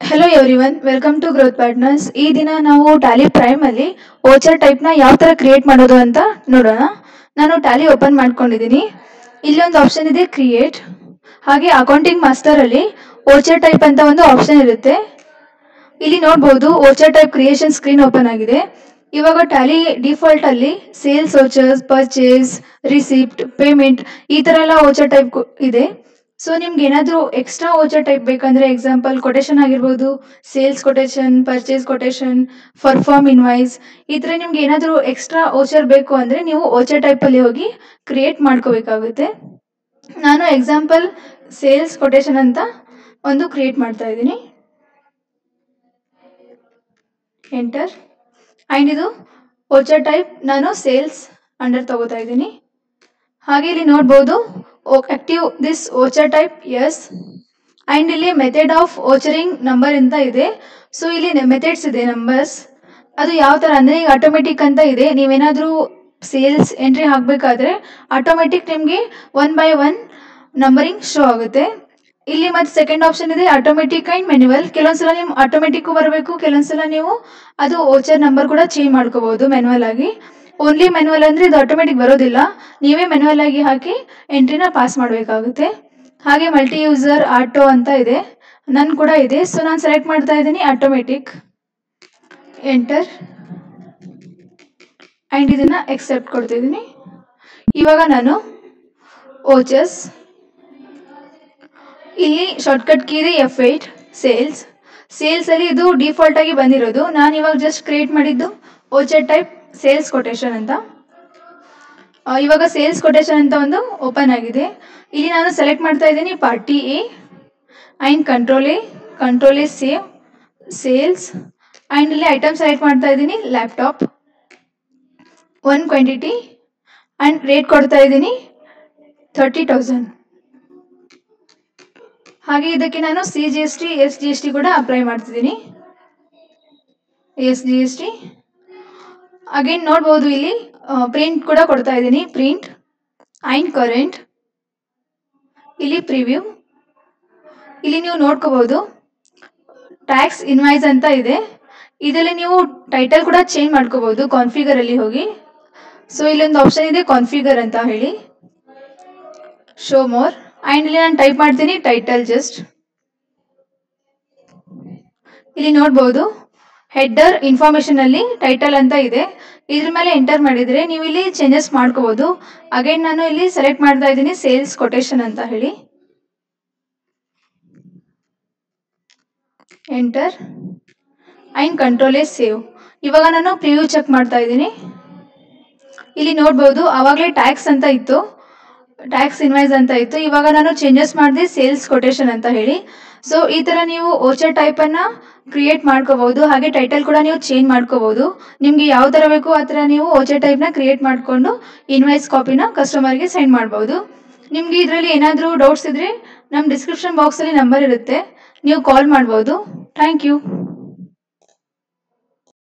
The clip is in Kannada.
Hello everyone, welcome to growth partners. ಈ ದಿನ ನಾವು ಟ್ಯಾಲಿ ಪ್ರೈಮ್ ಅಲ್ಲಿ ವೋಚರ್ ಟೈಪ್ನ ಯಾವ ಥರ ಕ್ರಿಯೇಟ್ ಮಾಡೋದು ಅಂತ ನೋಡೋಣ. ನಾನು ಟ್ಯಾಲಿ ಓಪನ್ ಮಾಡ್ಕೊಂಡಿದ್ದೀನಿ. ಇಲ್ಲಿ ಒಂದು ಆಪ್ಷನ್ ಇದೆ ಕ್ರಿಯೇಟ್. ಹಾಗೆ ಅಕೌಂಟಿಂಗ್ ಮಾಸ್ಟರ್ ಅಲ್ಲಿ ವೋಚರ್ ಟೈಪ್ ಅಂತ ಒಂದು ಆಪ್ಷನ್ ಇರುತ್ತೆ. ಇಲ್ಲಿ ನೋಡ್ಬೋದು voucher type creation screen open ಆಗಿದೆ. ಇವಾಗ ಟ್ಯಾಲಿ ಡಿಫಾಲ್ಟ್ ಅಲ್ಲಿ sales vouchers, purchase, receipt, payment ಈ ಥರ ಎಲ್ಲ ವೋಚರ್ ಟೈಪ್ ಇದೆ. ಸೊ ನಿಮ್ಗೆ ಏನಾದರೂ ಎಕ್ಸ್ಟ್ರಾ ವೋಚರ್ ಟೈಪ್ ಬೇಕಂದ್ರೆ ಎಕ್ಸಾಂಪಲ್ ಕೊಟೇಶನ್ ಆಗಿರ್ಬೋದು, sales quotation, purchase quotation, perform invoice ಈ ಥರ ನಿಮ್ಗೆ ಏನಾದರೂ ಎಕ್ಸ್ಟ್ರಾ ವೋಚರ್ ಬೇಕು ಅಂದರೆ ನೀವು ವೋಚರ್ ಟೈಪಲ್ಲಿ ಹೋಗಿ ಕ್ರಿಯೇಟ್ ಮಾಡ್ಕೋಬೇಕಾಗುತ್ತೆ. ನಾನು ಎಕ್ಸಾಂಪಲ್ ಸೇಲ್ಸ್ ಕೊಟೇಶನ್ ಅಂತ ಒಂದು ಕ್ರಿಯೇಟ್ ಮಾಡ್ತಾ ಇದ್ದೀನಿ. ಎಂಟರ್. ಆ್ಯಂಡ್ ಇದು ವೋಚರ್ ಟೈಪ್ ನಾನು ಸೇಲ್ಸ್ ಅಂಡರ್ ತಗೋತಾ ಇದ್ದೀನಿ. ಹಾಗೆ ಇಲ್ಲಿ ನೋಡ್ಬೋದು active this voucher type yes. And ಇಲ್ಲಿ ಮೆಥಡ್ ಆಫ್ ವೋಚರಿಂಗ್ ನಂಬರ್ ಅಂತ ಇದೆ. ಸೊ ಇಲ್ಲಿ ಮೆಥಡ್ಸ್ ಇದೆ ನಂಬರ್ಸ್. ಅದು ಯಾವ ಥರ ಅಂದರೆ ಈಗ ಆಟೋಮೆಟಿಕ್ ಅಂತ ಇದೆ. ನೀವೇನಾದರೂ ಸೇಲ್ಸ್ ಎಂಟ್ರಿ ಹಾಕಬೇಕಾದ್ರೆ ಆಟೋಮೆಟಿಕ್ ನಿಮಗೆ 1 by 1 ನಂಬರಿಂಗ್ ಶೋ ಆಗುತ್ತೆ. ಇಲ್ಲಿ ಮತ್ತೆ ಸೆಕೆಂಡ್ ಆಪ್ಷನ್ ಇದೆ ಆಟೋಮೆಟಿಕ್ ಆ್ಯಂಡ್ ಮ್ಯಾನ್ಯುವಲ್. ಕೆಲವೊಂದ್ಸಲ ನೀವು ಆಟೋಮೆಟಿಕ್ಕು ಬರಬೇಕು, ಕೆಲವೊಂದ್ಸಲ ನೀವು ಅದು ವೋಚರ್ ನಂಬರ್ ಕೂಡ ಚೇಂಜ್ ಮಾಡ್ಕೋಬಹುದು ಮ್ಯಾನ್ಯುವಲ್ ಆಗಿ. ಓನ್ಲಿ ಮ್ಯಾನ್ಯುವಲ್ ಅಂದರೆ ಇದು ಆಟೋಮೆಟಿಕ್ ಬರೋದಿಲ್ಲ, ನೀವೇ ಮ್ಯಾನ್ಯುವಲ್ ಆಗಿ ಹಾಕಿ ಎಂಟ್ರಿನ ಪಾಸ್ ಮಾಡಬೇಕಾಗುತ್ತೆ. ಹಾಗೆ ಮಲ್ಟಿ ಯೂಸರ್ ಆಟೋ ಅಂತ ಇದೆ, ನನ್ನ ಕೂಡ ಇದೆ. ಸೊ ನಾನು ಸೆಲೆಕ್ಟ್ ಮಾಡ್ತಾ ಇದ್ದೀನಿ ಆಟೋಮೆಟಿಕ್. ಎಂಟರ್. ಆ್ಯಂಡ್ ಇದನ್ನು ಎಕ್ಸೆಪ್ಟ್ ಕೊಡ್ತಿದ್ದೀನಿ. ಇವಾಗ ನಾನು ವೋಚರ್ಸ್ ಇಲ್ಲಿ ಶಾರ್ಟ್ಕಟ್ ಕೀ ಇದೆ F8 ಸೇಲ್ಸಲ್ಲಿ ಇದು ಡಿಫಾಲ್ಟ್ ಆಗಿ ಬಂದಿರೋದು. ನಾನು ಇವಾಗ ಜಸ್ಟ್ ಕ್ರಿಯೇಟ್ ಮಾಡಿದ್ದು ವೋಚರ್ ಟೈಪ್ ಸೇಲ್ಸ್ ಕೊಟೇಶನ್ ಅಂತ. ಇವಾಗ ಸೇಲ್ಸ್ ಕೊಟೇಶನ್ ಅಂತ ಒಂದು ಓಪನ್ ಆಗಿದೆ. ಇಲ್ಲಿ ನಾನು ಸೆಲೆಕ್ಟ್ ಮಾಡ್ತಾ ಇದ್ದೀನಿ party A and control A save sales. And ಇಲ್ಲಿ ಐಟಮ್ ಸೆಲೆಕ್ಟ್ ಮಾಡ್ತಾ ಇದ್ದೀನಿ ಲ್ಯಾಪ್ಟಾಪ್ 1 ಕ್ವಾಂಟಿಟಿ ಆ್ಯಂಡ್ ರೇಟ್ ಕೊಡ್ತಾ ಇದ್ದೀನಿ 30,000. ಹಾಗೆ ಇದಕ್ಕೆ ನಾನು CGST SGST ಕೂಡ ಅಪ್ಲೈ ಮಾಡ್ತಿದ್ದೀನಿ. SGST ಅಗೇನ್ ನೋಡ್ಬೋದು ಇಲ್ಲಿ ಪ್ರಿಂಟ್ ಕೂಡ ಕೊಡ್ತಾ ಇದ್ದೀನಿ, ಪ್ರಿಂಟ್ ಆ್ಯಂಡ್ ಕರೆಂಟ್. ಇಲ್ಲಿ ಪ್ರಿವ್ಯೂ. ಇಲ್ಲಿ ನೀವು ನೋಡ್ಕೋಬಹುದು ಟ್ಯಾಕ್ಸ್ ಇನ್ವಾಯ್ಸ್ ಅಂತ ಇದೆ. ಇದರಲ್ಲಿ ನೀವು ಟೈಟಲ್ ಕೂಡ ಚೇಂಜ್ ಮಾಡ್ಕೋಬಹುದು ಕಾನ್ಫಿಗರ್ ಅಲ್ಲಿ ಹೋಗಿ. ಸೊ ಇಲ್ಲೊಂದು ಆಪ್ಷನ್ ಇದೆ ಕಾನ್ಫಿಗರ್ ಅಂತ ಹೇಳಿ, ಶೋ ಮೋರ್. ಆ್ಯಂಡ್ ಇಲ್ಲಿ ನಾನು ಟೈಪ್ ಮಾಡ್ತೀನಿ ಟೈಟಲ್ ಜಸ್ಟ್. ಇಲ್ಲಿ ನೋಡ್ಬೋದು ಹೆಡ್ಡರ್ ಇನ್ಫಾರ್ಮೇಶನ್ ಅಲ್ಲಿ ಟೈಟಲ್ ಅಂತ ಇದೆ. ಇದ್ರ ಮೇಲೆ ಎಂಟರ್ ಮಾಡಿದರೆ ನೀವು ಇಲ್ಲಿ ಚೇಂಜಸ್ ಮಾಡ್ಕೋಬಹುದು. ಅಗೇನ್ ನಾನು ಇಲ್ಲಿ ಸೆಲೆಕ್ಟ್ ಮಾಡ್ತಾ ಇದ್ದೀನಿ ಸೇಲ್ಸ್ ಕೊಟೇಶನ್ ಅಂತ ಹೇಳಿ. Enter and control A save. ಇವಾಗ ನಾನು ಪ್ರಿವ್ಯೂ ಚೆಕ್ ಮಾಡ್ತಾ ಇದ್ದೀನಿ. ಇಲ್ಲಿ ನೋಡ್ಬೋದು ಆವಾಗಲೇ ಟ್ಯಾಕ್ಸ್ ಅಂತ ಇತ್ತು, ಟ್ಯಾಕ್ಸ್ ಇನ್ವಾಯ್ಸ್ ಅಂತ ಇತ್ತು. ಇವಾಗ ನಾನು ಚೇಂಜಸ್ ಮಾಡಿದೆ ಸೇಲ್ಸ್ ಕೊಟೇಶನ್ ಅಂತ ಹೇಳಿ. ಸೊ ಈ ಥರ ನೀವು ವೋಚರ್ ಟೈಪನ್ನು ಕ್ರಿಯೇಟ್ ಮಾಡ್ಕೋಬಹುದು. ಹಾಗೆ ಟೈಟಲ್ ಕೂಡ ನೀವು ಚೇಂಜ್ ಮಾಡ್ಕೋಬಹುದು. ನಿಮಗೆ ಯಾವ ಥರ ಬೇಕು ಆ ಥರ ನೀವು ವೋಚರ್ ಟೈಪ್ನ ಕ್ರಿಯೇಟ್ ಮಾಡಿಕೊಂಡು ಇನ್ವಾಯ್ಸ್ ಕಾಪಿನ ಕಸ್ಟಮರ್ಗೆ ಸೆಂಡ್ ಮಾಡ್ಬೋದು. ನಿಮಗೆ ಇದರಲ್ಲಿ ಏನಾದರೂ ಡೌಟ್ಸ್ ಇದ್ದರೆ ನಮ್ಮ ಡಿಸ್ಕ್ರಿಪ್ಷನ್ ಬಾಕ್ಸಲ್ಲಿ ನಂಬರ್ ಇರುತ್ತೆ, ನೀವು ಕಾಲ್ ಮಾಡ್ಬೋದು. Thank you.